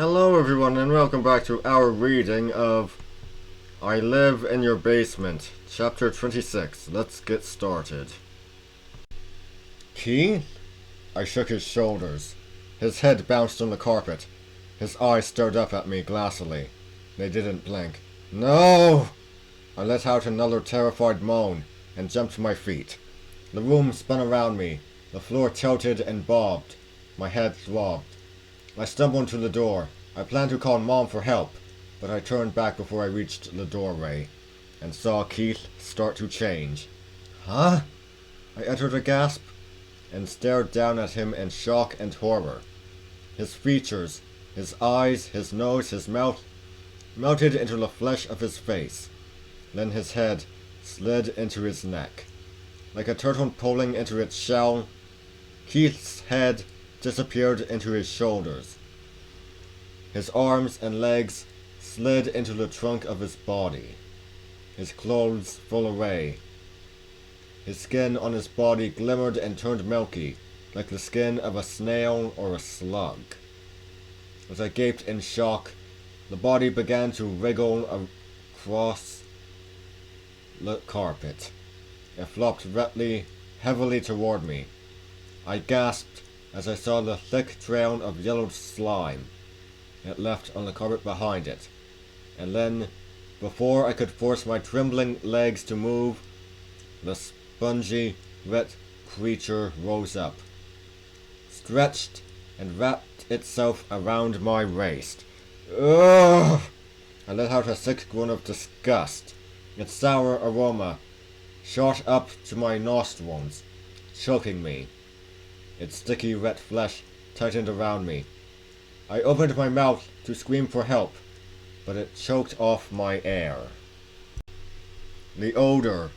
Hello everyone and welcome back to our reading of I Live in Your Basement, Chapter 26. Let's get started. Keith? I shook his shoulders. His head bounced on the carpet. His eyes stared up at me glassily. They didn't blink. No! I let out another terrified moan and jumped to my feet. The room spun around me. The floor tilted and bobbed. My head throbbed. I stumbled to the door. I planned to call Mom for help, but I turned back before I reached the doorway and saw Keith start to change. Huh? I uttered a gasp and stared down at him in shock and horror. His features, his eyes, his nose, his mouth melted into the flesh of his face. Then his head slid into his neck. Like a turtle pulling into its shell, Keith's head disappeared into his shoulders. His arms and legs slid into the trunk of his body. His clothes fell away. His skin on his body glimmered and turned milky, like the skin of a snail or a slug. As I gaped in shock, the body began to wriggle across the carpet. It flopped heavily toward me. I gasped as I saw the thick trail of yellowed slime it left on the carpet behind it. And then, before I could force my trembling legs to move, the spongy, wet creature rose up, stretched, and wrapped itself around my waist. Ugh! I let out a sick groan of disgust. Its sour aroma shot up to my nostrils, choking me. Its sticky, wet flesh tightened around me. I opened my mouth to scream for help, but it choked off my air. The odor,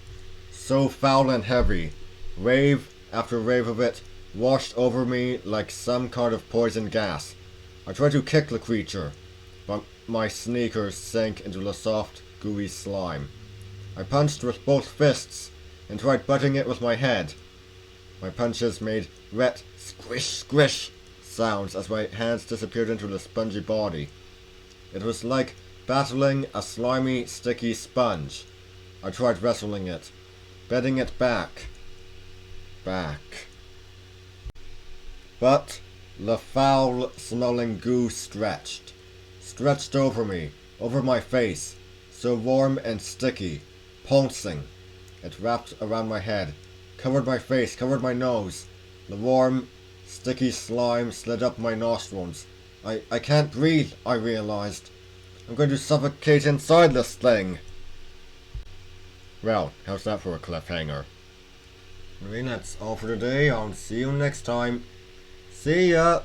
so foul and heavy, wave after wave of it, washed over me like some kind of poison gas. I tried to kick the creature, but my sneakers sank into the soft, gooey slime. I punched with both fists and tried butting it with my head. My punches made wet squish squish sounds as my hands disappeared into the spongy body. It was like battling a slimy, sticky sponge. I tried wrestling it, bending it back. But the foul-smelling goo stretched over me, over my face, so warm and sticky, pulsing. It wrapped around my head, covered my face, covered my nose. The warm, sticky slime slid up my nostrils. I can't breathe, I realized. I'm going to suffocate inside this thing. Well, how's that for a cliffhanger? I mean, that's all for today. I'll see you next time. See ya!